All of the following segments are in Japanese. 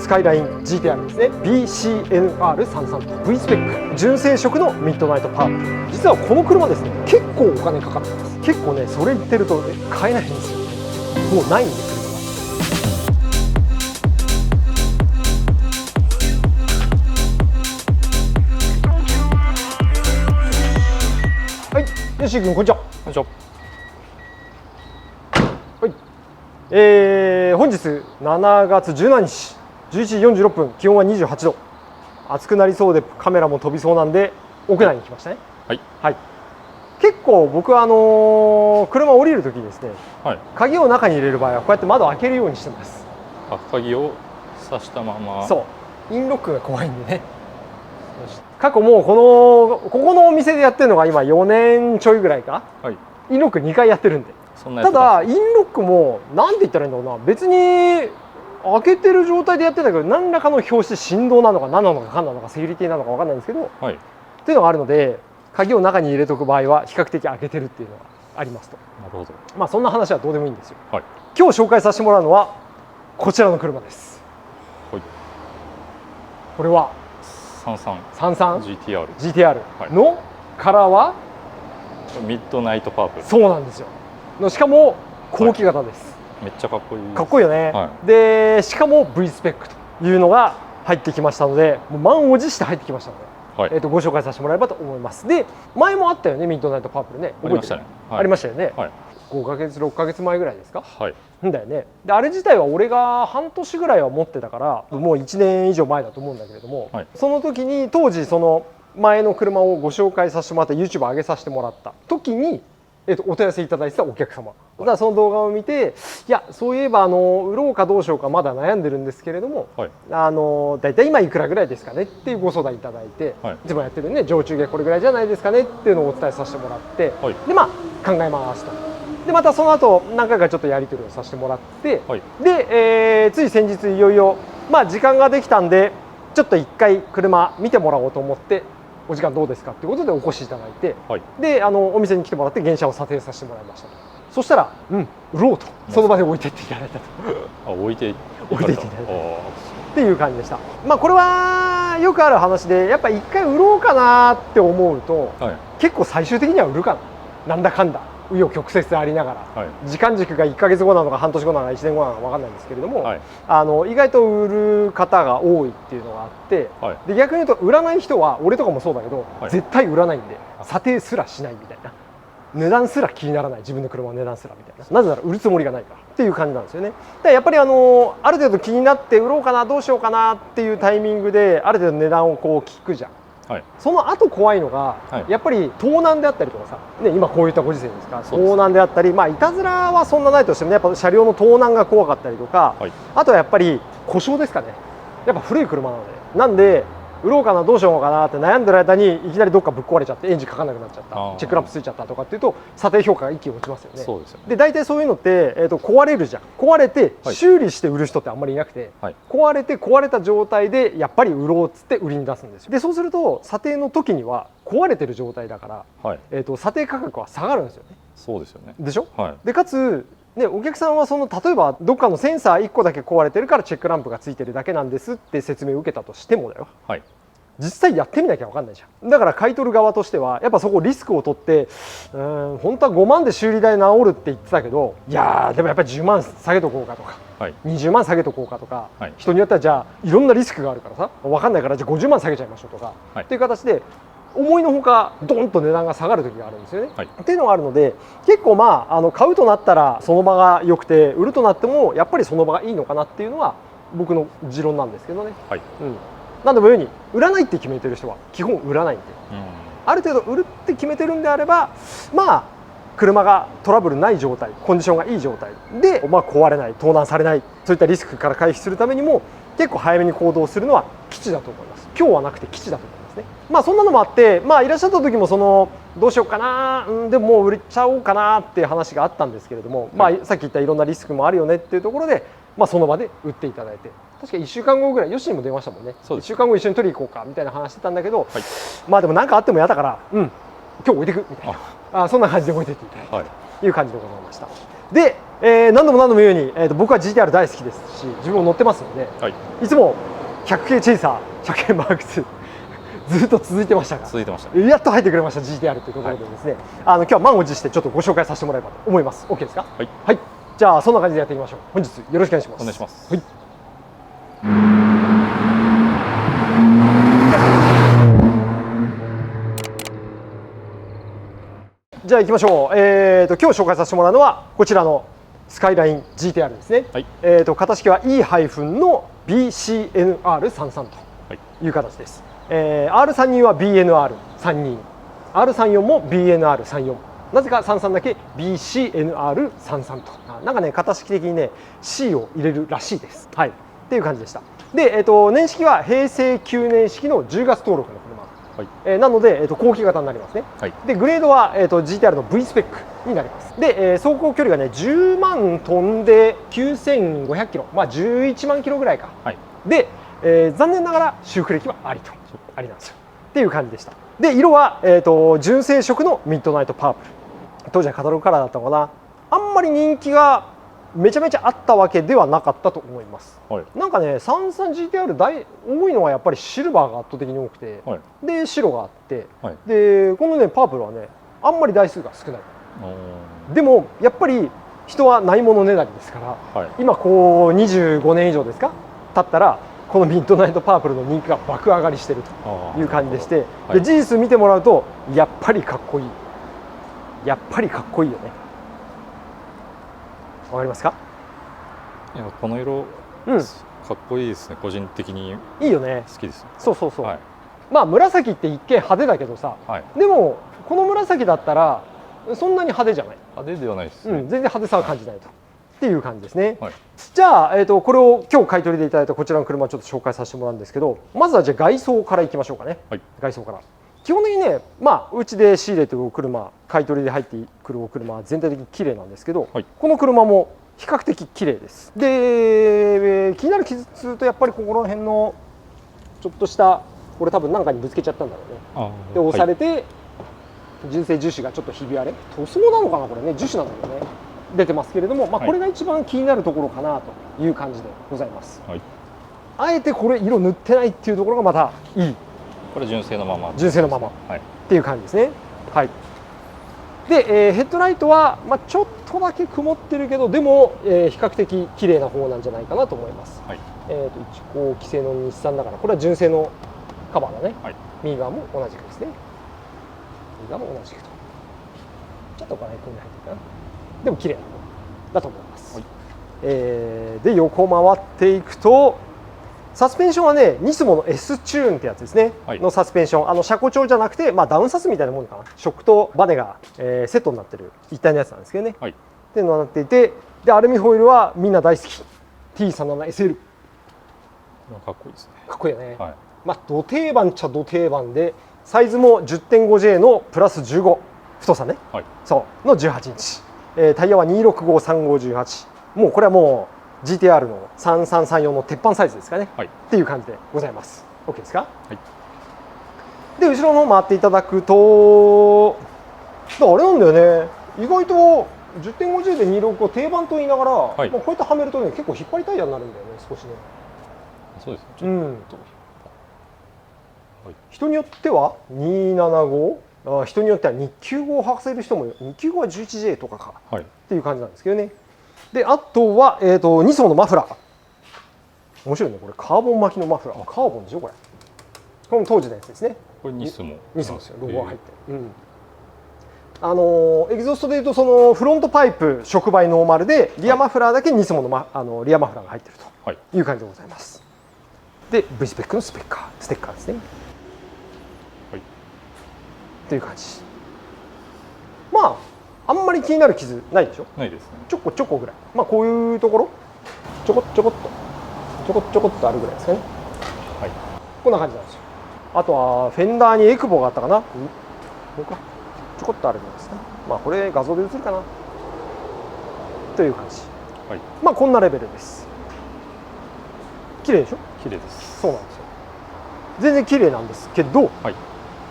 スカイライン GTR ですね。 BCNR33 と V スペック純正色のミッドナイトパープル。実はこの車ですね、結構お金かかってます。結構ね、それ言ってると、ね、買えないんですよ。もうないんで車が。はい、吉井君こんにちは。こんにちは。はい、本日7月17日11時46分、気温は28度。暑くなりそうでカメラも飛びそうなんで屋内に来ましたね。はい、はい、結構僕は車降りるときにですね、はい、鍵を中に入れる場合はこうやって窓を開けるようにしてます。鍵を挿したまま。そう、インロックが怖いんでね。過去もうここのお店でやってるのが今4年ちょいぐらいか、はい、インロック2回やってるんで。ただインロックもなんて言ったらいいんだろうな、別に開けてる状態でやってたけど、何らかの拍子、振動なのか何なのかかんなのかセキュリティなのか分かんないんですけど、はい、っていうのがあるので、鍵を中に入れとく場合は比較的開けてるっていうのがありますと。なるほど。まあそんな話はどうでもいいんですよ。はい、今日紹介させてもらうのはこちらの車です。はい、これは33 GTR のカラーはミッドナイトパープル。そうなんですよ。しかも後期型です。はい、めっちゃかっこいい。かっこいいよね。はい、でしかも V スペックというのが入ってきましたので、もう満を持して入ってきましたので、はい、ご紹介させてもらえればと思います。で前もあったよね、ミッドナイトパープルね。ありましたね。はい、ありましたよね。はい、5ヶ月6ヶ月前ぐらいですか。はい、だよね。であれ自体は俺が半年ぐらいは持ってたからもう1年以上前だと思うんだけれども、はい、その時に当時その前の車をご紹介させてもらった YouTube 上げさせてもらった時に、お問い合わせいただいてたお客様、だからその動画を見て、いやそういえば売ろうかどうしようかまだ悩んでるんですけれども、はい、だいたい今いくらぐらいですかねっていうご相談いただいて、はい、いつもやってるね上中下これぐらいじゃないですかねっていうのをお伝えさせてもらって、はい、でまあ考えますと。でまたその後何回かちょっとやり取りをさせてもらって、はい、で、つい先日いよいよまあ時間ができたんでちょっと一回車見てもらおうと思って、お時間どうですかということでお越しいただいて、はい、でお店に来てもらって原車を査定させてもらいましたと。そしたら売ろうとその場で置いてっていただいたと。あ、置いていただいたっていう感じでした。まあこれはよくある話で、やっぱ一回売ろうかなって思うと、はい、結構最終的には売るかな、なんだかんだ紆余曲折ありながら、はい、時間軸が1ヶ月後なのか半年後なのか1年後なのか分かんないんですけれども、はい、意外と売る方が多いっていうのがあって、はい、で逆に言うと売らない人は俺とかもそうだけど、はい、絶対売らないんで査定すらしないみたいな、値段すら気にならない、自分の車の値段すらみたいな、なぜなら売るつもりがないからっていう感じなんですよね。でやっぱりある程度気になって売ろうかなどうしようかなっていうタイミングである程度値段をこう聞くじゃん。はい、その後怖いのが、はい、やっぱり盗難であったりとかさ、ね、今こういったご時世ですから、盗難であったり、まあいたずらはそんなないとしてもね、やっぱ車両の盗難が怖かったりとか、はい、あとはやっぱり故障ですかね。やっぱ古い車なので、なんで売ろうかなどうしようかなって悩んでる間にいきなりどっかぶっ壊れちゃってエンジンかかんなくなっちゃった、チェックランプついちゃったとかっていうと査定評価が一気に落ちますよね。そうですよね。で大体そういうのって、壊れるじゃん。壊れて修理して売る人ってあんまりいなくて、はい、壊れた状態でやっぱり売ろうっつって売りに出すんですよ。でそうすると査定の時には壊れてる状態だから、はい、査定価格は下がるんですよね。そうですよね。でしょ、はい、でかつね、お客さんは例えばどっかのセンサー1個だけ壊れてるからチェックランプがついてるだけなんですって説明を受けたとしてもだよ、はい、実際やってみなきゃ分かんないじゃん。だから買い取る側としてはやっぱそこリスクを取って、本当は5万で修理代治るって言ってたけど、いやでもやっぱり10万下げとこうかとか、はい、20万下げとこうかとか、はい、人によってはじゃあいろんなリスクがあるからさ分かんないからじゃあ50万下げちゃいましょうとか、はい、っていう形で思いのほかドンと値段が下がる時があるんですよね、はい、っていうのがあるので、結構まあ買うとなったらその場が良くて、売るとなってもやっぱりその場がいいのかなっていうのは僕の持論なんですけどね。はい、何度も言うように売らないって決めてる人は基本売らないんで、ある程度売るって決めてるんであれば、まあ車がトラブルない状態、コンディションがいい状態で、まあ、壊れない、盗難されない、そういったリスクから回避するためにも結構早めに行動するのは吉だと思います。今日はなくて吉だと思いますね。まあそんなのもあって、まあいらっしゃった時もどうしようかな、でももう売れちゃおうかなっていう話があったんですけれども、まあさっき言ったいろんなリスクもあるよねっていうところで、まあその場で売っていただいて、確か1週間後ぐらい、ヨシにも出ましたもんね。1週間後一緒に取り行こうかみたいな話してたんだけど、はい、まあでも何かあっても嫌だから、今日置いてくみたいな、そんな感じで置いてっていただいて、はい、いう感じでございました。で何度も何度も言うように、僕は GTR 大好きですし、自分も乗ってますので、はい、いつも100系チェイサー、車検マーク2ずっと続いてましたが、続いてました、やっと入ってくれました GTR というところでですね、はい、今日は満を持してちょっとご紹介させてもらえばと思います。 OK ですか？はい、はい、じゃあそんな感じでやっていきましょう。本日よろしくお願いします。お願いします。はい、じゃあ行きましょう。今日紹介させてもらうのはこちらのスカイライン GTR ですね。はい、型式は E- の BCNR33 という形です。R32 は BNR32、R34 も BNR34、なぜか33だけ BCNR33 と、なんかね、型式的にね C を入れるらしいです。はい、っていう感じでした。で、年式は平成9年式の10月登録の車、はい、なので、後期型になりますね。はい、でグレードは、GTR の V スペックになります。で、走行距離がね10万飛んで9500キロ、まあ11万キロぐらいか。はい、で、残念ながら修復歴はありなんですよっていう感じでした。で色は、純正色のミッドナイトパープル、当時はカタログカラーだったのかな。あんまり人気がめちゃめちゃあったわけではなかったと思います。はい、なんかね 33GTR 多いのはやっぱりシルバーが圧倒的に多くて、はい、で白があって、はい、でこのねパープルはねあんまり台数が少ない。でもやっぱり人はないものねだりですから、はい、今こう25年以上ですか経ったらこのミッドナイトパープルの人気が爆上がりしているという感じでして、はい、で事実見てもらうとやっぱりかっこいい、やっぱりかっこいいよね。わかりますか？いやこの色、うん、かっこいいですね。個人的にいいよね。好きです。そうそうそう、はい、まあ紫って一見派手だけどさ、はい、でもこの紫だったらそんなに派手じゃない。派手ではないですね、全然派手さは感じないと、はい、っていう感じですね。はい、じゃあ、これを今日買い取りでいただいたこちらの車をちょっと紹介させてもらうんですけど、まずはじゃあ外装からいきましょうかね。はい、外装から基本的にね、まあうちで仕入れてるお車、買い取りで入ってくるお車は全体的に綺麗なんですけど、はい、この車も比較的綺麗です。で、気になる傷つとやっぱりここら辺のちょっとしたこれ多分何かにぶつけちゃったんだろうね。で押されて、はい、純正樹脂がちょっとひび割れ、塗装なのかなこれね、樹脂なんだけどね出てますけれども、まあ、これが一番気になるところかなという感じでございます。はい、あえてこれ色塗ってないっていうところがまたいい。これ純正のまま、純正のまま、はい、っていう感じですね。はい、で、ヘッドライトは、まあ、ちょっとだけ曇ってるけどでも、比較的綺麗な方なんじゃないかなと思います。はい、一応既製の日産だからこれは純正のカバーだね。はい、右側も同じくですね。右側も同じくとちょっとこれこういうの入ってるかな。でも綺麗な方だと思います。はい、で横回っていくとサスペンションはねニスモの S チューンってやつですね、はい、のサスペンション、車高調じゃなくて、まあ、ダウンサスみたいなものかな。ショックとバネが、セットになってる一体のやつなんですけどね、はい、っていうのがなっていて、でアルミホイルはみんな大好き T37SL。 かっこいいですね。かっこいいよね。はい、まあど定番っちゃど定番でサイズも 10.5J のプラス15太さね、はい、そうの18インチ、タイヤは2653518、もうこれはもうGTR の3334の鉄板サイズですかね、はい、っていう感じでございます。 OK ですか？はい、で後ろの方回っていただくとあれなんだよね、意外と 10.5J で265定番と言いながら、はい、まあこうやってはめるとね結構引っ張りタイヤになるんだよね少しね。そうですね、ちょっと、うん、はい、人によっては275、人によっては295を履かせる人も295は 11J とかか、はい、っていう感じなんですけどね。であとは、ニスモのマフラー、面白いねこれ、カーボン巻きのマフラー、カーボンでしょこれ。これも当時のやつですね。これニスモですよ、ロゴが入って、うん、エキゾストでいうとそのフロントパイプ触媒ノーマルでリアマフラーだけニスモの、リアマフラーが入っているという感じでございます。で V スペックのステッカーですね、はい、という感じ。まああんまり気になる傷ないでしょ。ないですね。ちょこちょこぐらい、まあこういうところちょこっとあるぐらいですかね。はい、こんな感じなんですよ。あとはフェンダーにエクボがあったかな、ちょこっとあるんですね。まあこれ画像で映るかなという感じ、はい、まあこんなレベルです。綺麗でしょ。綺麗です。そうなんですよ。全然綺麗なんですけど、はい、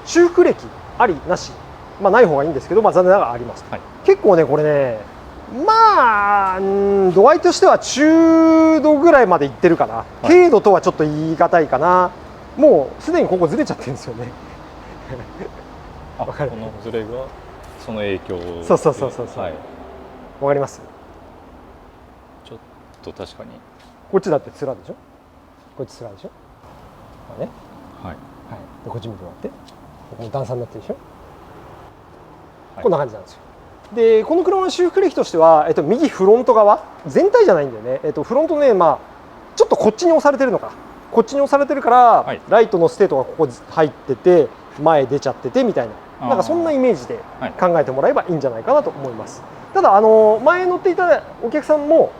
修復歴ありなし、まあない方がいいんですけど、まあ残念ながらあります。はい、結構ねこれねまあ度合いとしては中度ぐらいまでいってるかな、軽度とはちょっと言い難いかな。もうすでにここずれちゃってるんですよね。このずれがその影響で。そう、はい、わかります。ちょっと確かにこっちだってつらでしょ、こっちつらでしょ、ね、はい、でこっち見てもらって、ここも段差になってるでしょ、こんな感じなんですよ。でこの車の修復歴としては、右フロント側全体じゃないんだよね。フロントね、ちょっとこっちに押されてるのか、こっちに押されてるから、ライトのステートがここ入ってて前出ちゃっててみたいな、なんかそんなイメージで考えてもらえばいいんじゃないかなと思います。ただ前乗っていたお客さんも、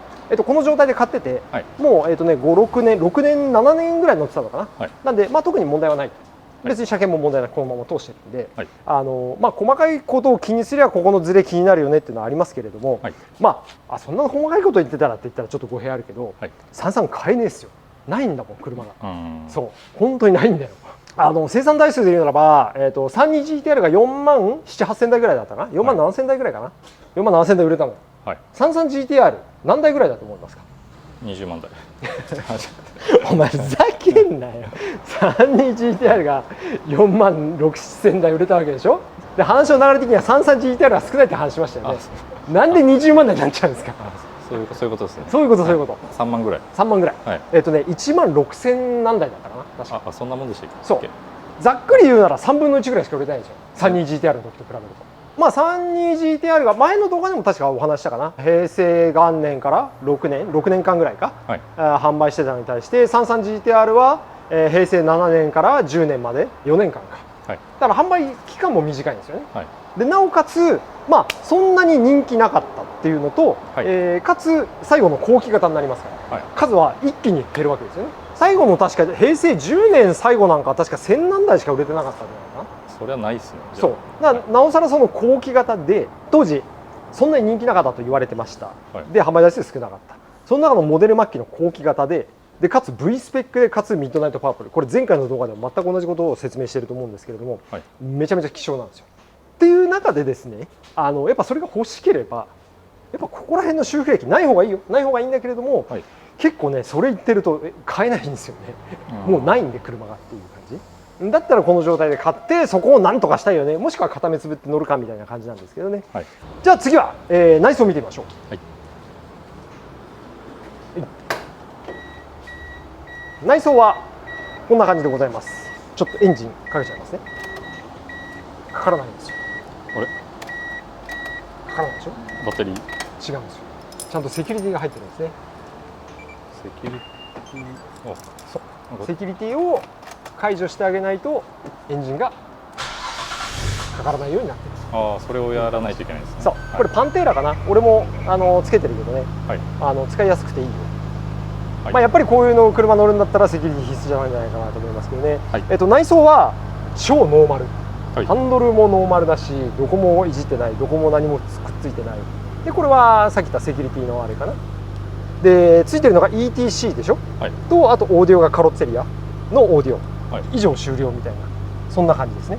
この状態で買ってて、もう5、6年、6年、7年ぐらい乗ってたのかな、なんで、特に問題はない、別に車検も問題なくこのまま通してるんで、細かいことを気にすればここのズレ気になるよねっていうのはありますけれども、そんな細かいこと言ってたらって言ったらちょっと語弊あるけど、33買えねえですよ、ないんだもん車が。そう本当にないんだよ。生産台数で言うならば、32GTR が4万7、8000台ぐらいだったかな、4万7000台ぐらいかな、4万7000台売れたの。33GTR 何台ぐらいだと思いますか？20万台。お前ふざけんなよ。32GTR が4万6、7000台売れたわけでしょ。で話の流れ的には 33GTR が少ないって話しましたよね。なんで20万台になっちゃうんですか。そういうことですね。そういうこと。3万ぐらい。3万ぐらい。1万6000何台だったかな。確か。そんなもんでしたっけ。そう。ざっくり言うなら3分の1ぐらいしか売れてないんですよ。32GTR の時と比べると。32GTR が前の動画でも確かお話したかな、平成元年から6年間ぐらいか、販売してたのに対して 33GTR は、平成7年から10年まで4年間か、だから販売期間も短いんですよね。でなおかつ、そんなに人気なかったっていうのと、かつ最後の後期型になりますから、数は一気に減るわけですよね。最後の確か平成10年最後なんかは確か1000何台しか売れてなかったんじゃないかな。それはないですね。そうなおさらその後期型で当時そんなに人気なかったと言われてました、で販売台数少なかった。その中のモデル末期の後期型でかつ V スペックでかつミッドナイトパープル、これ前回の動画でも全く同じことを説明していると思うんですけれども、めちゃめちゃ希少なんですよ。っていう中でですね、やっぱそれが欲しければやっぱここら辺の修復歴ない方がいいよ、ない方がいいんだけれども、結構ねそれ言ってると買えないんですよね。もうないんで車がっていう感じだったらこの状態で買ってそこをなんとかしたいよね、もしくは片目つぶって乗るかみたいな感じなんですけどね。じゃあ次は、内装を見てみましょう。内装はこんな感じでございます。ちょっとエンジンかけちゃいますね。かからないんですよ。あれかからないでしょ。バッテリー違うんですよ。ちゃんとセキュリティが入ってるんですね。セキュリティ、そうセキュリティを解除してあげないとエンジンがかからないようになってます。それをやらないといけないですね。そう、これパンテーラかな、俺もつけてるけどね、使いやすくていいよ。やっぱりこういうの車乗るんだったらセキュリティ必須じゃないんじゃないかなと思いますけどね。内装は超ノーマル、ハンドルもノーマルだし、どこもいじってない、どこも何もくっついてない。でこれはさっき言ったセキュリティのあれかな。でついてるのが ETC でしょ、とあとオーディオがカロッツェリアのオーディオ、以上終了みたいな、そんな感じですね。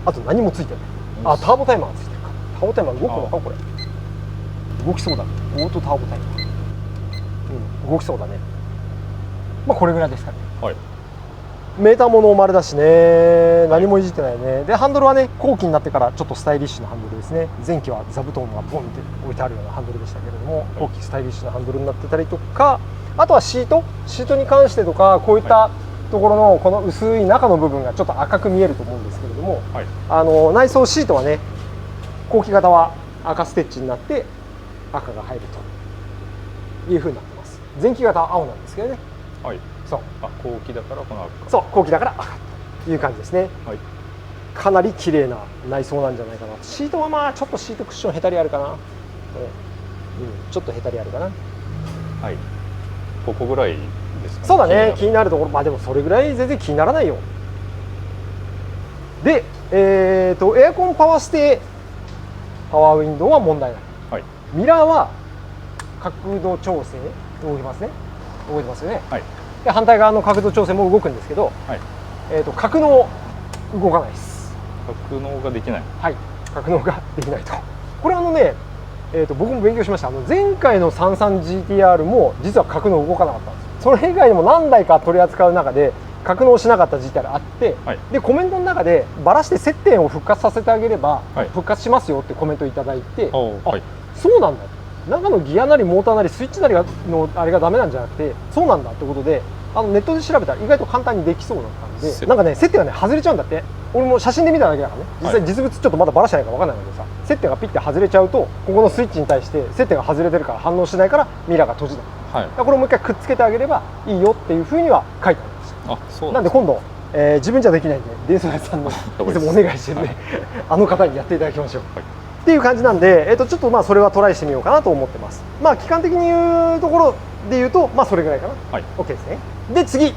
あと何もついてない。ターボタイマーがついてるか。ターボタイマー動くのかこれ。動きそうだ。オートターボタイマー、動きそうだね。これぐらいですかね。メーターもノーマルだしね、何もいじってないね。でハンドルはね後期になってからちょっとスタイリッシュなハンドルですね。前期は座布団がボンって置いてあるようなハンドルでしたけれども、後期スタイリッシュなハンドルになってたりとか、あとはシートに関してとか、こういったところのこの薄い中の部分がちょっと赤く見えると思うんですけれども、内装シートはね後期型は赤ステッチになって赤が入るという風になってます。前期型は青なんですけどね。そう後期だからこの赤。そう後期だから赤という感じですね。かなり綺麗な内装なんじゃないかな。シートはちょっとシートクッションへたりあるかな、ちょっとへたりあるかな。ここぐらいですかね。そうだね、気になるところ。でもそれぐらい全然気にならないよ。でエアコンパワーステパワーウィンドウは問題ない。ミラーは角度調整動きますね。動いてますよね。で反対側の角度調整も動くんですけど、格納動かないです。格納ができない。格納ができないと。これ僕も勉強しました。前回の 33GTR も実は格納動かなかったんですよ。それ以外にも何台か取り扱う中で格納しなかった GTR あって、はい、でコメントの中でバラして接点を復活させてあげれば、はい、復活しますよってコメントいただいて、はい、そうなんだ、中のギアなりモーターなりスイッチなりのあれがダメなんじゃなくて、そうなんだってことでネットで調べたら意外と簡単にできそうだったんで、なんかね接点がね外れちゃうんだって。俺も写真で見ただけだからね、実際実物ちょっとまだバラしてないから分かんないんだけどさ、接点がピッて外れちゃうとここのスイッチに対して接点が外れてるから反応しないからミラーが閉じない、はい、これをもう一回くっつけてあげればいいよっていうふうには書いてありました。あ、そうなんで今度、自分じゃできないんで電装屋さんのいつもお願いしてるね、はい、あの方にやっていただきましょう、はい、っていう感じなんで、ちょっとまあそれはトライしてみようかなと思ってます。まあ期間的に言うところで言うとまあそれぐらいかな、はい、OK ですね。で次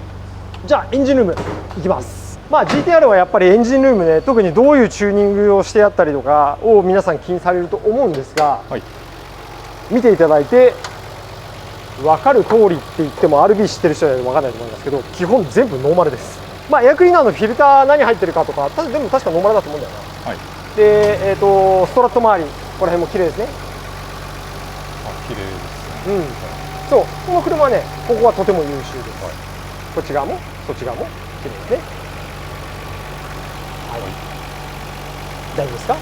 じゃあエンジンルームいきます。まあ GTR はやっぱりエンジンルームね、特にどういうチューニングをしてあったりとかを皆さん気にされると思うんですが、はい、見ていただいて分かる通りって言っても RB 知ってる人は分かんないと思いますけど、基本全部ノーマルです。まあエアクリーナーのフィルター何入ってるかとか全部確かノーマルだと思うんだよな、はい、で、ストラット周りこの辺も綺麗ですね。あ、綺麗ですね。うん、そう、この車はね、ここはとても優秀です。はい、こっち側もそっち側も綺麗ですね。はい、大丈夫ですか？は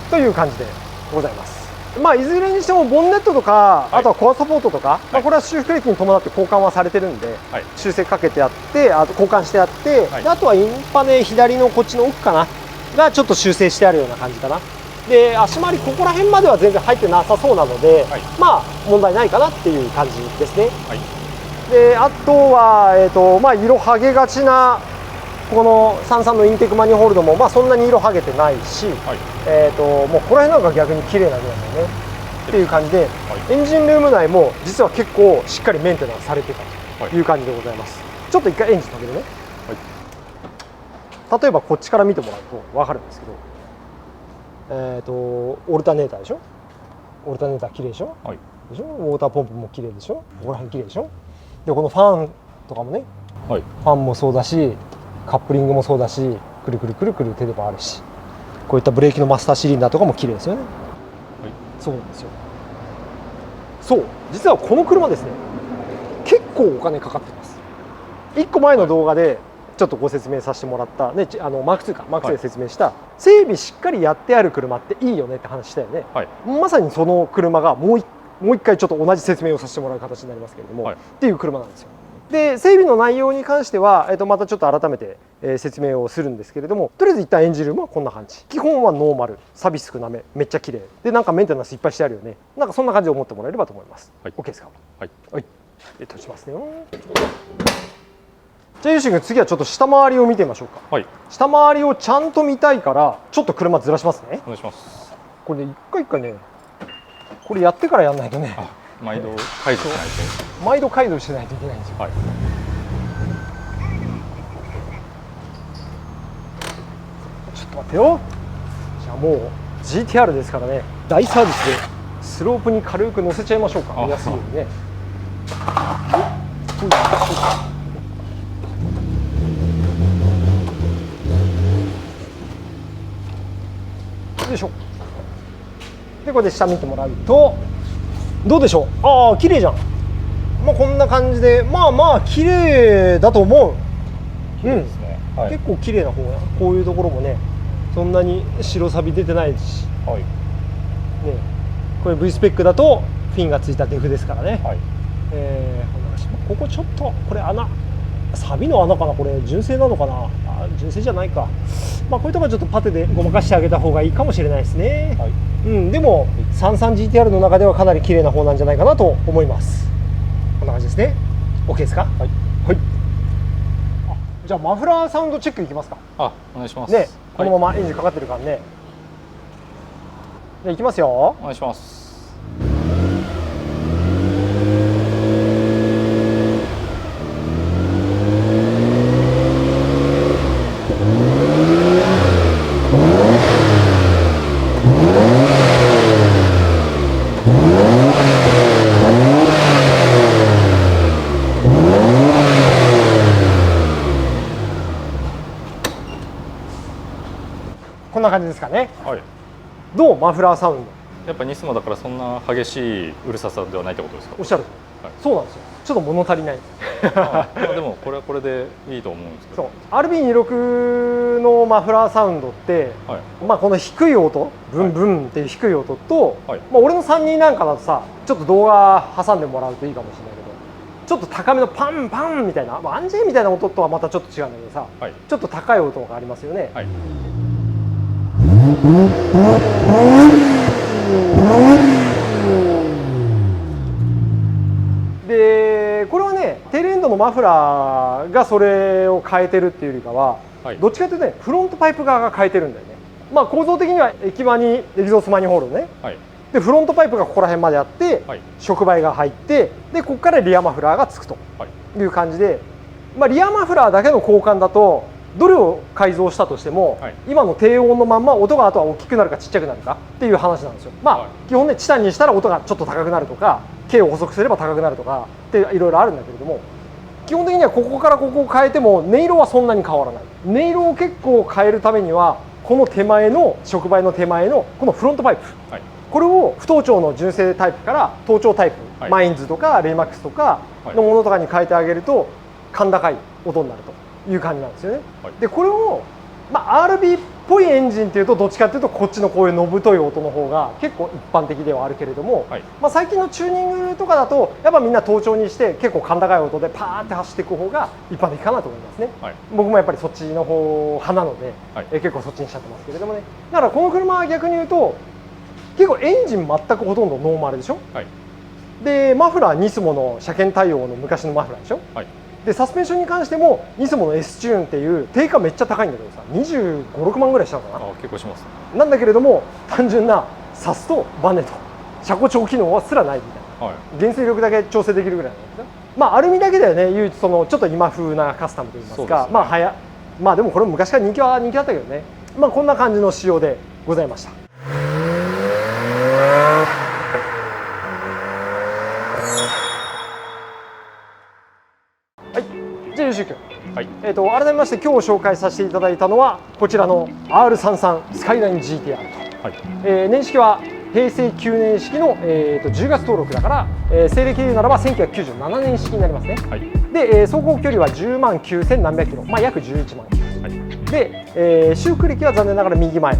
い、という感じでございます。まあいずれにしてもボンネットとか、あとはコアサポートとか、まあこれは修復歴に伴って交換はされてるんで、はい、修正かけてあって、あと交換してあって、はい、であとはインパネ左のこっちの奥かながちょっと修正してあるような感じかな。で足回りここら辺までは全然入ってなさそうなので、はい、まあ問題ないかなっていう感じですね。はい、であとは、まあ、色剥げがちなこの33のインテークマニホールドも、まあ、そんなに色剥げてないし、はい、もうここら辺なんか逆に綺麗なぐらいだよねっていう感じで、はい、エンジンルーム内も実は結構しっかりメンテナンスされてたという感じでございます。はい、ちょっと一回エンジンかけるね、はい、例えばこっちから見てもらうと分かるんですけど、オルタネーターでしょ。オルタネーター綺麗でしょ、はい、でしょ。ウォーターポンプも綺麗でしょ。ここら辺綺麗でしょ。でこのファンとかもね、はい、ファンもそうだしカップリングもそうだし、くるくるくるくる手でもあるし、こういったブレーキのマスターシリンダーとかも綺麗ですよね。はい、そうなんですよ。そう実はこの車ですね、結構お金かかってます。1個前の動画でちょっとご説明させてもらった、ね、マーク2かマーク2で説明した、はい、整備しっかりやってある車っていいよねって話したよね。はい、まさにその車がもう一回ちょっと同じ説明をさせてもらう形になりますけれども、はい、っていう車なんですよ。で整備の内容に関しては、またちょっと改めて、説明をするんですけれども、とりあえず一旦エンジンルームはこんな感じ。基本はノーマル、サービス少なめ、めっちゃ綺麗で、なんかメンテナンスいっぱいしてあるよね。なんかそんな感じで思ってもらえればと思います。はい、OK ですか？はい、はい、閉じますねよ。じゃあユーシ君、次はちょっと下回りを見てみましょうか。はい、下回りをちゃんと見たいからちょっと車ずらしますね。お願いします。これね、一回一回ね、これやってからやんないとね、毎度解除しないと毎度解除しないといけないんですよ。はい、ちょっと待ってよ。じゃあもう GTR ですからね、大サービスでスロープに軽く乗せちゃいましょうか。見やすいようにね。よいしょ。でこれで下見てもらうとどうでしょう。ああ綺麗じゃん。まあこんな感じで、まあまあ綺麗だと思う。うん、はい、結構綺麗な方や。こういうところもね、そんなに白錆出てないし、はい、ね、これ V スペックだとフィンがついたデフですからね。はい、ここちょっとこれ穴、サビの穴かな、これ純正なのかな。あ、純正じゃないか。まあこういうところはちょっとパテでごまかしてあげた方がいいかもしれないですね。はい、うん、でも 33GTR の中ではかなり綺麗な方なんじゃないかなと思います。こんな感じですね。 OK ですか？はい、はい、じゃあマフラーサウンドチェックいきますか。あ、お願いしますね。このままエンジンかかってるからね。じゃあいきますよ。お願いします。こんな感じですかね。はい、どうマフラーサウンド。やっぱニスモだからそんな激しいうるささではないってことですか？おっしゃる、はい、そうなんですよ。ちょっと物足りないでもこれはこれでいいと思うんですけど、そう RB26 のマフラーサウンドって、はい、まあこの低い音ブンブンっていう低い音と、はい、まあ俺の3人なんかだとさ、ちょっと動画挟んでもらうといいかもしれないけど、ちょっと高めのパンパンみたいな、まあ、アンジェみたいな音とはまたちょっと違うんだけどさ、はい、ちょっと高い音がありますよね、はい、でこれはねテールエンドのマフラーがそれを変えてるっていうよりかは、はい、どっちかというとねフロントパイプ側が変えてるんだよね。まあ構造的には液場にエキゾースマニホールね、はい、でフロントパイプがここら辺まであって、はい、触媒が入ってでここからリアマフラーがつくという感じで、まあ、リアマフラーだけの交換だとどれを改造したとしても、はい、今の低音のまんま音があとは大きくなるかちっちゃくなるかっていう話なんですよ。まあ、はい、基本ねチタンにしたら音がちょっと高くなるとか径を細くすれば高くなるとかっていろいろあるんだけれども、基本的にはここからここを変えても音色はそんなに変わらない。音色を結構変えるためにはこの手前の触媒の手前のこのフロントパイプ、はい、これを不頭頂の純正タイプから頭頂タイプ、はい、マインズとかレイマックスとかのものとかに変えてあげると甲高い音になるという感じなんですよね。はい、でこれを、まあ、RB っぽいエンジンっていうとどっちかっていうとこっちのこういうのぶとい音の方が結構一般的ではあるけれども、はい、まあ、最近のチューニングとかだとやっぱみんな頭頂にして結構甲高い音でパーって走っていく方が一般的かなと思いますね。はい、僕もやっぱりそっちの方派なので、はい、結構そっちにしちゃってますけれどもね。だからこの車は逆に言うと結構エンジン全くほとんどノーマルでしょ、はい、でマフラーニスモの車検対応の昔のマフラーでしょ、はい、でサスペンションに関してもニスモの S チューンっていう定価めっちゃ高いんだけどさ25、6万ぐらいしたのかな。結構します、ね、なんだけれども単純なサスとバネと車高調機能はすらないみたいな、はい、減衰力だけ調整できるぐらいなんですね。まあアルミだけだよね唯一そのちょっと今風なカスタムといいますか、ね、まあでもこれも昔から人気だったけどね、まあこんな感じの仕様でございました。じゃあよし君、はい、改めまして今日紹介させていただいたのはこちらの R33 スカイライン GTR と、はい、年式は平成9年式の、10月登録だから、西暦でいうならば1997年式になりますね。はい、で、走行距離は10万9000何百キロ、まあ、約11万キロ、はい、で、修復歴は残念ながら右前、あ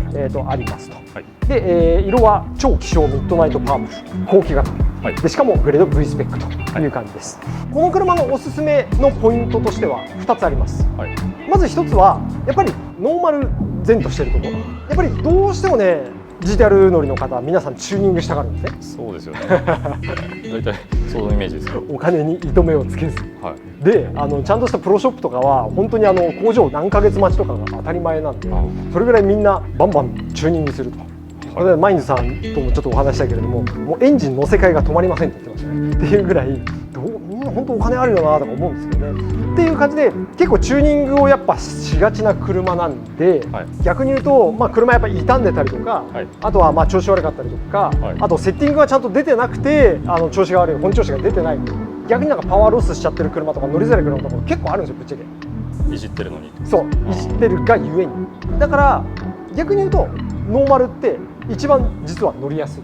りますと、はい、で、色は超希少ミッドナイトパープル後期型、はい、でしかもグレード V スペックという感じです。はい、この車のおすすめのポイントとしては2つあります。はい、まず1つはやっぱりノーマル前としてるところ、やっぱりどうしてもねGTR 乗りの方は皆さんチューニングしたがるんですね。そうですよね大体そのイメージですよ。お金に糸目をつけず、はい、でちゃんとしたプロショップとかは本当に工場何ヶ月待ちとかが当たり前なんで、それぐらいみんなバンバンチューニングすると。これマインズさんともちょっとお話したけれども、もうエンジン乗せ替えが止まりませんって言ってましたね。っていうぐらいみんな本当お金あるよなとか思うんですけどね。っていう感じで結構チューニングをやっぱしがちな車なんで、はい、逆に言うと、まあ、車やっぱり傷んでたりとか、はい、あとはまあ調子悪かったりとか、はい、あとセッティングがちゃんと出てなくて調子が悪い本調子が出てない、逆になんかパワーロスしちゃってる車とか乗りづらい車とか結構あるんですよぶっちゃけ。いじってるのに。そういじってるがゆえに。だから逆に言うとノーマルって一番実は乗りやすい。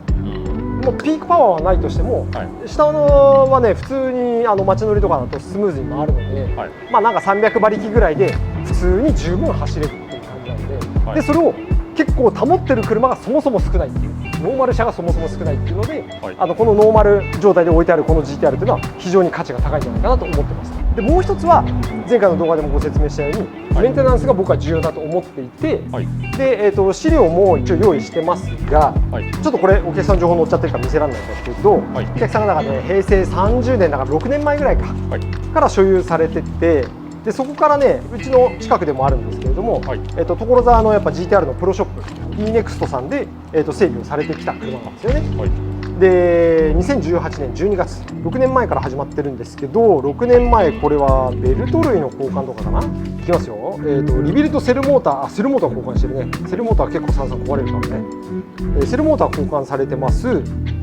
もうピークパワーはないとしても、はい、下のはね普通に街乗りとかだとスムーズに回るので、はい、まあなんか300馬力ぐらいで普通に十分走れるっていう感じなんで、はい、でそれを結構保ってる車がそもそも少ないっていう、ノーマル車がそもそも少ないっていうので、はい、このノーマル状態で置いてあるこの GTR っていうのは非常に価値が高いんじゃないかなと思ってます。でもう一つは前回の動画でもご説明したように、はい、メンテナンスが僕は重要だと思っていて、はい、で資料も一応用意してますが、はい、ちょっとこれお客さん情報載っちゃってるから見せられないんですけど、はい、お客さんがね平成30年だから6年前ぐらいか、はい、から所有されてて、でそこからねうちの近くでもあるんですけれども、はい、所沢のやっぱ GTR のプロショップ eNEXT さんで、整備をされてきた車なんですよね。はい、で2018年12月6年前から始まってるんですけど、6年前これはベルト類の交換とかかな。いきますよ、リビルトセルモーター、セルモーター交換してるね。セルモーター結構散々壊れるからね、セルモーター交換されてます、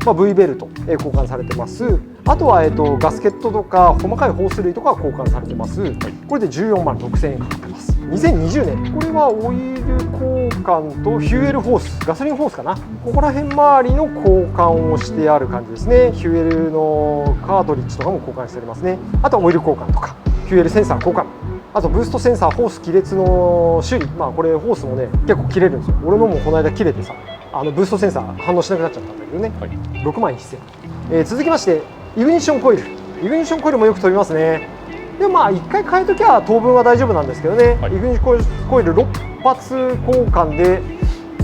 まあ、V ベルト、交換されてます。あとは、ガスケットとか細かいホース類とか交換されてます。これで14万6000円かかってます。2020年これはオイル交管とヒューエルホース、ガソリンホースかな、ここら辺周りの交換をしてある感じですね。ヒューエルのカートリッジとかも交換しておりますね。あとはオイル交換とかヒューエルセンサー交換、あとブーストセンサーホース亀裂の修理、これホースもね結構切れるんですよ。俺のもこの間切れてさ、ブーストセンサー反応しなくなっちゃったんだけどね、はい、6万1000、続きましてイグニッションコイル。イグニッションコイルもよく飛びますね。でも1回変えときゃ当分は大丈夫なんですけどね、はい、イグニッションコイル6発交換で、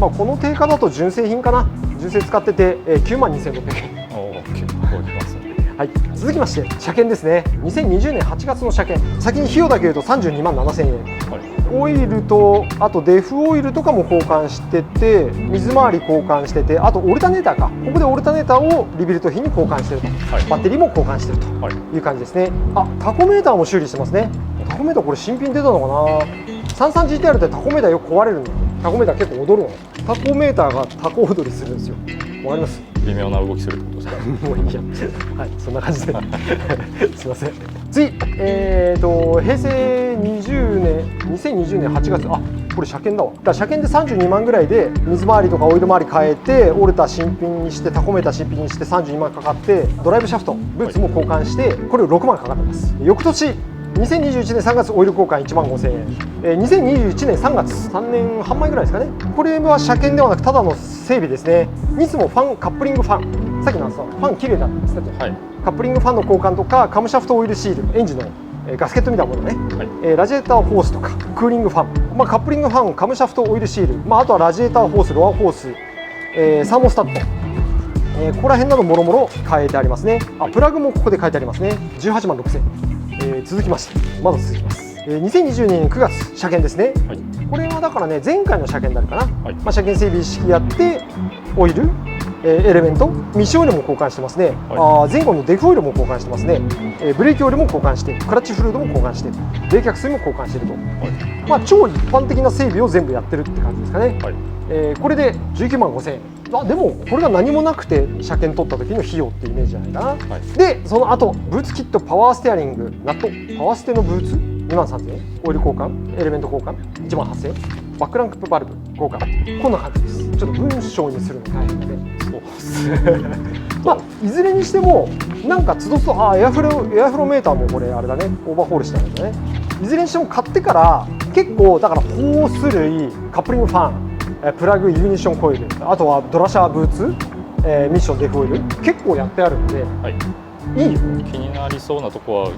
この定価だと純正品かな、純正使ってて、92,600円。結構きますね。はい、続きまして車検ですね。2020年8月の車検、先に費用だけ言うと32万7000円、はい、オイルとあとデフオイルとかも交換してて、水回り交換してて、あとオルタネーターか、ここでオルタネーターをリビルト費に交換してると、はい、バッテリーも交換してるという感じですね。タコメーターも修理してますね。タコメーターこれ新品出たのかな。33GTR ってタコメーターよく壊れるんだよ。タコメーター結構踊るの。タコメーターがタコ踊りするんですよ。わかります？微妙な動きするってことですか？もういいや。はい、そんな感じで。すいません。次、平成20年、2020年8月、これ車検だわ。だから車検で32万ぐらいで水回りとかオイル回り変えて、オルタ新品にして、タコメーター新品にして32万かかって、ドライブシャフト、ブーツも交換して、これ6万かかってます。翌年2021年3月オイル交換1万5000円、2021年3月、3年半前ぐらいですかね。これは車検ではなくただの整備ですね。ニスもカップリングファン、さっきのファン綺麗だって言ってた、はい、カップリングファンの交換とか、カムシャフトオイルシール、エンジンのガスケットみたいなものね、はい、ラジエーターホースとかクーリングファン、カップリングファン、カムシャフトオイルシール、あとはラジエーターホース、ロアホース、サーモスタット、ここら辺などもろもろ変えてありますね。プラグもここで変えてありますね。18万6000円。続きまして、まだ続きます。2022年9月車検ですね、はい、これはだからね前回の車検になるかな、はい、車検整備式やってオイル、エレメント、未使用オイルも交換してますね、はい、前後のデフオイルも交換してますね、ブレーキオイルも交換して、クラッチフルードも交換して、冷却水も交換していると、はい、超一般的な整備を全部やってるって感じですかね、はい、これで19万5000円。でもこれが何もなくて車検取った時の費用ってイメージじゃないかな、はい、でその後ブーツキット、パワーステアリング、ナット、パワーステのブーツ2万3000円、オイル交換、エレメント交換1万8000円、バックランクバルブ交換、こんな感じです。ちょっと文章にするの大変だね。そうですいずれにしてもなんかつどつどエアフロメーターもこれあれだね、オーバーホールしたんだね。いずれにしても買ってから結構だからホース類、カップリングファン、プラグ、イグニッションコイル、あとはドラシャーブーツ、ミッションデフオイル結構やってあるんで、はい、いいよ。気になりそうなとこは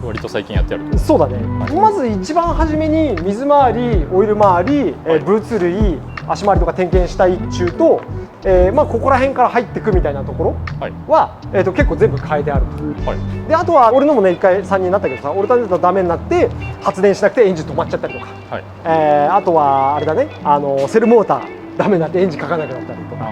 割と最近やってある。そうだね、はい、まず一番初めに水回り、オイル回り、ブーツ類、足回りとか点検したいっちゅうと、ここら辺から入っていくみたいなところは、結構全部変えてあると、はい、であとは俺のもね1回3人になったけどさ、オルタネーターダメになって発電しなくてエンジン止まっちゃったりとか、はい、あとはあれだね、セルモーターダメになってエンジンかかなくなったりとか、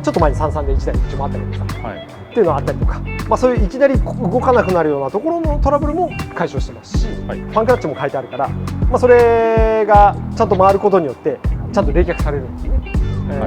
ちょっと前に33で1台うちもあったけどさ、はい、っていうのがあったりとか、そういういきなり動かなくなるようなところのトラブルも解消してますし、はい、ファンクラッチも変えてあるから、それがちゃんと回ることによってちゃんと冷却されるんですね。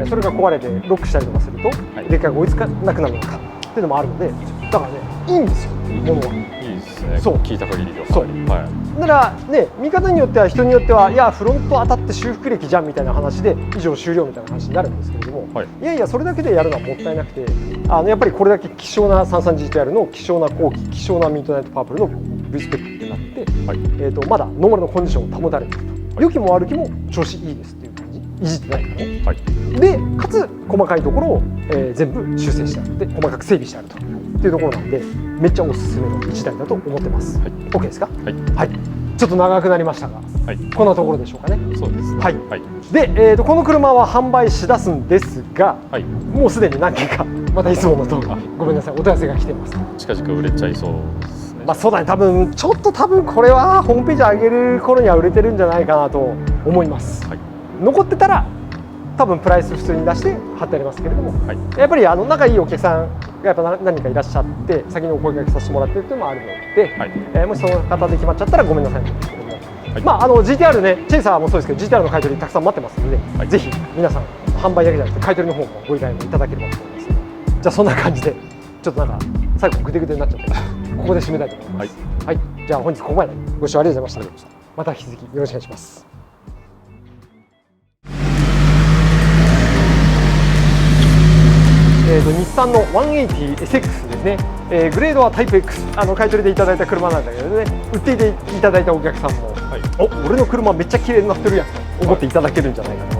それが壊れてロックしたりとかすると、冷却が追いつかなくなるのかっていうのもあるので、だからねいいんですよ、ものは。いいですね。そう、聞いた限りでは。そう、はい、だからね、見方によっては人によってはいやフロント当たって修復歴じゃんみたいな話で以上終了みたいな話になるんですけれども、はい、いやいやそれだけでやるのはもったいなくて、やっぱりこれだけ希少な 33GTR の希少な後期、希少なミッドナイトパープルの V スペックってなって、はい、まだノーマルのコンディションを保たれていると、良きも悪きも調子いいですっていう感じ、いじってないからね、はい、でかつ細かいところを、全部修正してあって細かく整備してあるとっていうところなんで、めっちゃおすすめの1台だと思ってます、はい、OK ですか？はい、はい、ちょっと長くなりましたが、はい、こんなところでしょうかね。そうですね、はい、はい、で、この車は販売しだすんですが、はい、もうすでに何件かまたいつもの通りごめんなさいお問い合わせが来てます。近々売れちゃいそうですね。そうだね、多分これはホームページ上げる頃には売れてるんじゃないかなと思います、はい、残ってたら多分プライス普通に出して貼ってありますけれども、はい、やっぱり仲いいお客さんがやっぱ何人かいらっしゃって先にお声掛けさせてもらってるっていうのもあるので、はい、もしその方で決まっちゃったらごめんなさいなんですけども、はい、GTR ね、チェイサーもそうですけど GTR の買い取りたくさん待ってますので、はい、ぜひ皆さん販売だけじゃなくて買い取りの方もご依頼もいただければと思います。じゃあそんな感じでちょっと最後グデグデになっちゃったのでここで締めたいと思います、はいはい、じゃあ本日ここまでご視聴ありがとうございました。また引き続きよろしくお願いします。日産の 180SX ですね、グレードはタイプ X、買い取りでいただいた車なんだけどね、売っていただいたお客さんも、はい、お、俺の車めっちゃ綺麗になってるやんと思っていただけるんじゃないかな